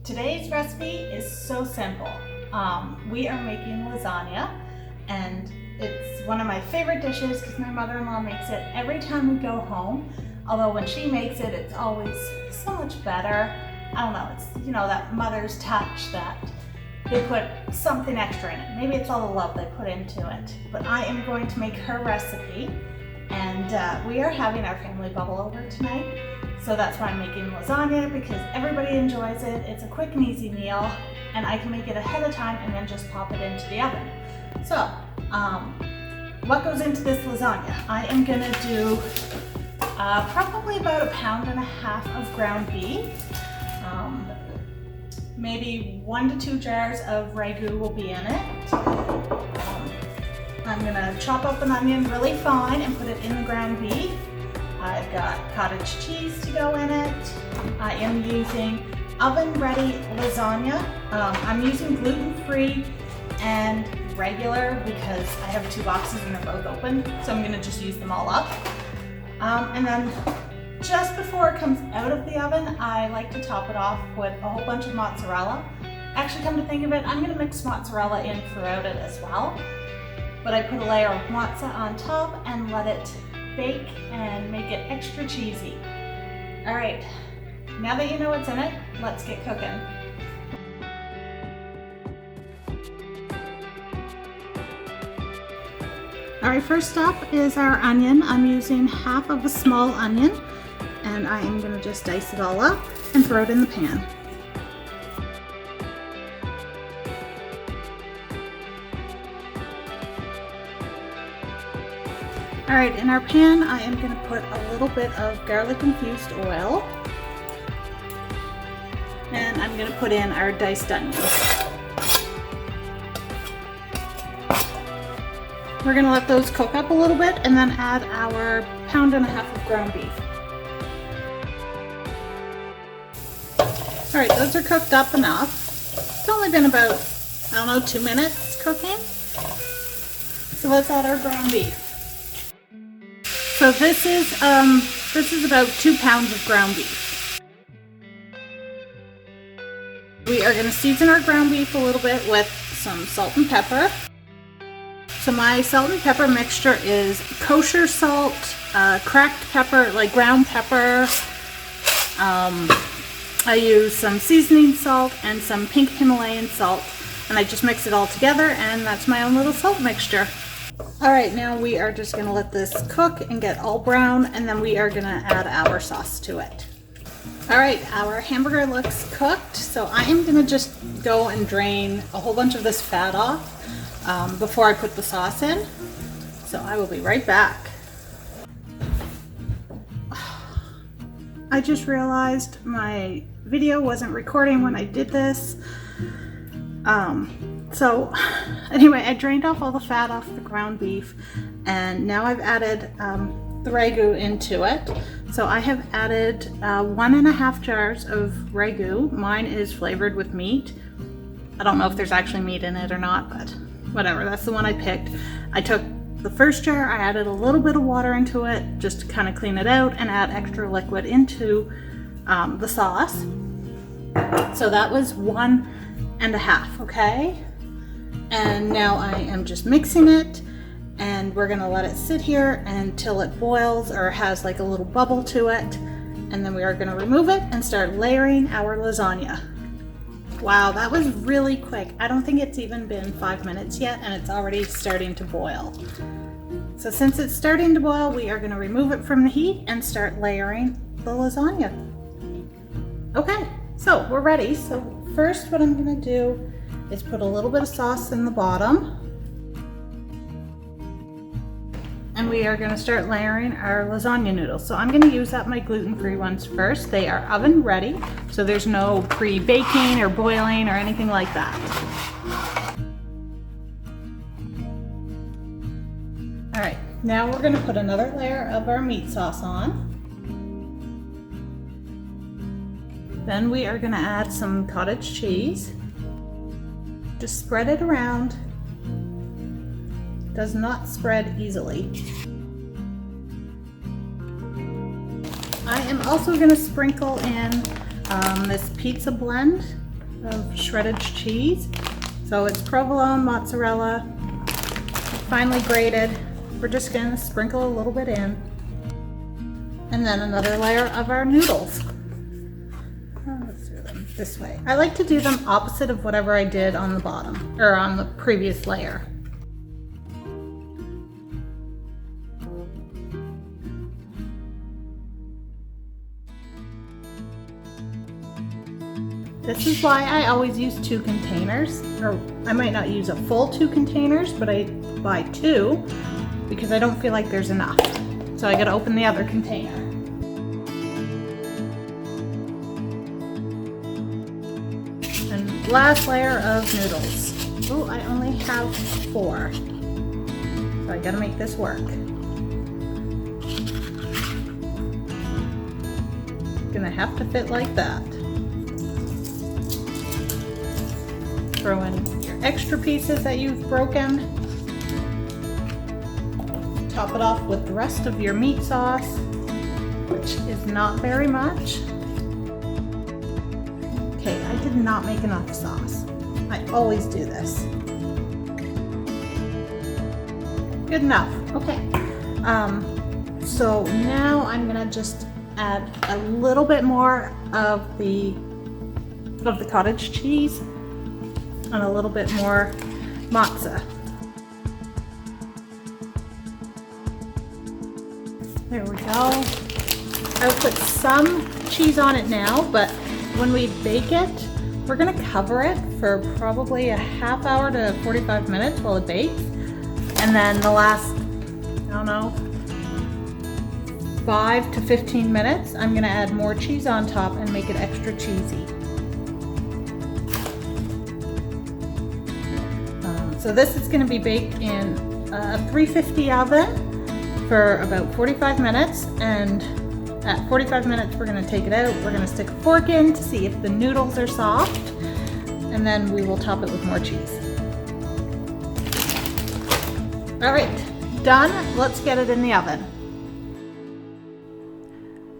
Today's recipe is so simple. We are making lasagna, and it's one of my favorite dishes because my mother-in-law makes it every time we go home. Although when she makes it, it's always so much better. I don't know, it's, you know, that mother's touch that they put something extra in it. Maybe it's all the love they put into it. But I am going to make her recipe, and we are having our family bubble over tonight. So that's why I'm making lasagna, because everybody enjoys it. It's a quick and easy meal, and I can make it ahead of time and then just pop it into the oven. So, what goes into this lasagna? I am gonna do probably about 1.5 pounds of ground beef. Maybe 1 to 2 jars of Ragú will be in it. I'm gonna chop up an onion really fine and put it in the ground beef. I've got cottage cheese to go in it. I am using oven-ready lasagna. I'm using gluten-free and regular because I have 2 boxes and they're both open, so I'm gonna just use them all up. And then just before it comes out of the oven, I like to top it off with a whole bunch of mozzarella. Actually, come to think of it, I'm gonna mix mozzarella in throughout it as well. But I put a layer of mozza on top and let it bake and make it extra cheesy. All right, now that you know what's in it, let's get cooking. All right, first up is our onion. I'm using half of a small onion, and I am gonna just dice it all up and throw it in the pan. All right, in our pan, I am gonna put a little bit of garlic infused oil, and I'm gonna put in our diced onions. We're gonna let those cook up a little bit and then add our 1.5 pounds of ground beef. All right, those are cooked up enough. It's only been about, I don't know, 2 minutes cooking. So let's add our ground beef. So this is about 2 pounds of ground beef. We are gonna season our ground beef a little bit with some salt and pepper. So my salt and pepper mixture is kosher salt, cracked pepper, like ground pepper. I use some seasoning salt and some pink Himalayan salt, and I just mix it all together, and that's my own little salt mixture. All right, now we are just gonna let this cook and get all brown, and then we are gonna add our sauce to it. All right, our hamburger looks cooked, so I am gonna just go and drain a whole bunch of this fat off before I put the sauce in. So I will be right back. I just realized my video wasn't recording when I did this. So anyway, I drained off all the fat off the ground beef, and now I've added the Ragú into it. So I have added 1.5 jars of Ragú. Mine is flavored with meat. I don't know if there's actually meat in it or not, but whatever, that's the one I picked. I took the first jar, I added a little bit of water into it just to kind of clean it out and add extra liquid into the sauce. So that was 1.5, okay? And now I am just mixing it, and we're gonna let it sit here until it boils or has like a little bubble to it, and then we are gonna remove it and start layering our lasagna. Wow, that was really quick. I don't think it's even been 5 minutes yet, and it's already starting to boil. So since it's starting to boil, we are gonna remove it from the heat and start layering the lasagna. Okay, so we're ready. So first what I'm gonna do is put a little bit of sauce in the bottom. And we are gonna start layering our lasagna noodles. So I'm gonna use up my gluten-free ones first. They are oven ready, so there's no pre-baking or boiling or anything like that. All right, now we're gonna put another layer of our meat sauce on. Then we are gonna add some cottage cheese. Just spread it around. Does not spread easily. I am also going to sprinkle in this pizza blend of shredded cheese. So it's provolone, mozzarella, finely grated. We're just going to sprinkle a little bit in. And then another layer of our noodles. Let's do them this way. I like to do them opposite of whatever I did on the bottom, or on the previous layer. This is why I always use 2 containers, or I might not use a full 2 containers, but I buy 2 because I don't feel like there's enough. So I gotta open the other container. And last layer of noodles. Oh, I only have 4. So I gotta make this work. Gonna have to fit like that. Throw in your extra pieces that you've broken. Top it off with the rest of your meat sauce, which is not very much. Okay, I did not make enough sauce. I always do this. Good enough. Okay. So now I'm gonna just add a little bit more of the cottage cheese and a little bit more mozza. There we go. I'll put some cheese on it now, but when we bake it, we're gonna cover it for probably a half hour to 45 minutes while it bakes. And then the last, I don't know, 5 to 15 minutes, I'm gonna add more cheese on top and make it extra cheesy. So this is going to be baked in a 350 oven for about 45 minutes, and at 45 minutes we're going to take it out. We're going to stick a fork in to see if the noodles are soft, and then we will top it with more cheese. All right, done. Let's get it in the oven.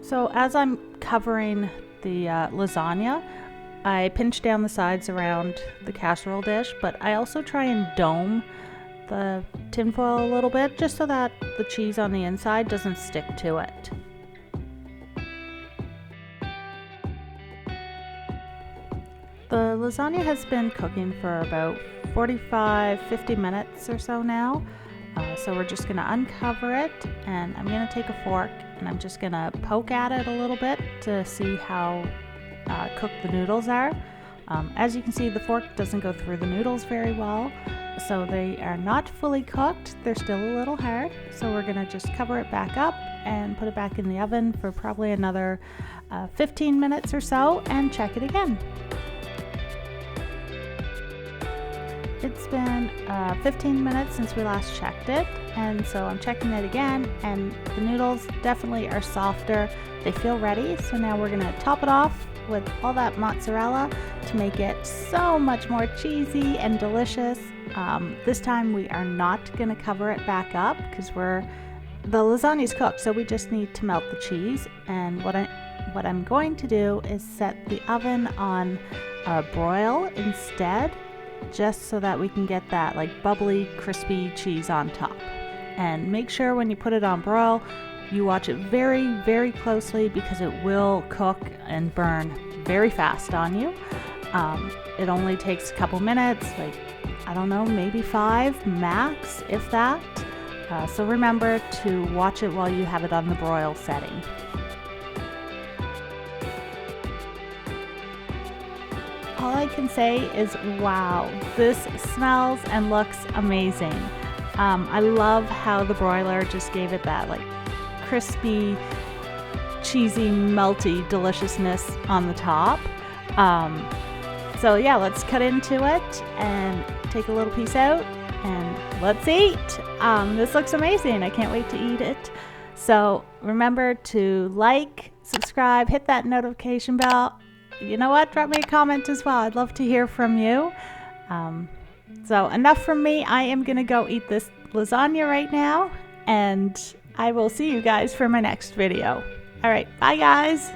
So as I'm covering the lasagna, I pinch down the sides around the casserole dish, but I also try and dome the tinfoil a little bit just so that the cheese on the inside doesn't stick to it. The lasagna has been cooking for about 45-50 minutes or so now. So we're just going to uncover it, and I'm going to take a fork and I'm just going to poke at it a little bit to see how cooked the noodles are. As you can see, the fork doesn't go through the noodles very well, so they are not fully cooked. They're still a little hard, so we're going to just cover it back up and put it back in the oven for probably another 15 minutes or so and check it again. It's been 15 minutes since we last checked it, and so I'm checking it again, and the noodles definitely are softer. They feel ready, so now we're going to top it off with all that mozzarella to make it so much more cheesy and delicious. This time we are not going to cover it back up because the lasagna is cooked, so we just need to melt the cheese. And what I'm going to do is set the oven on broil instead, just so that we can get that like bubbly, crispy cheese on top. And make sure when you put it on broil, you watch it very, very closely because it will cook and burn very fast on you. It only takes a couple minutes, like, I don't know, maybe 5 max, if that. So remember to watch it while you have it on the broil setting. All I can say is, wow, this smells and looks amazing. I love how the broiler just gave it that like crispy, cheesy, melty deliciousness on the top. So yeah, let's cut into it and take a little piece out and let's eat. This looks amazing. I can't wait to eat it. So remember to like, subscribe, hit that notification bell. You know what? Drop me a comment as well. I'd love to hear from you. So enough from me. I am going to go eat this lasagna right now, and I will see you guys for my next video. All right, bye guys.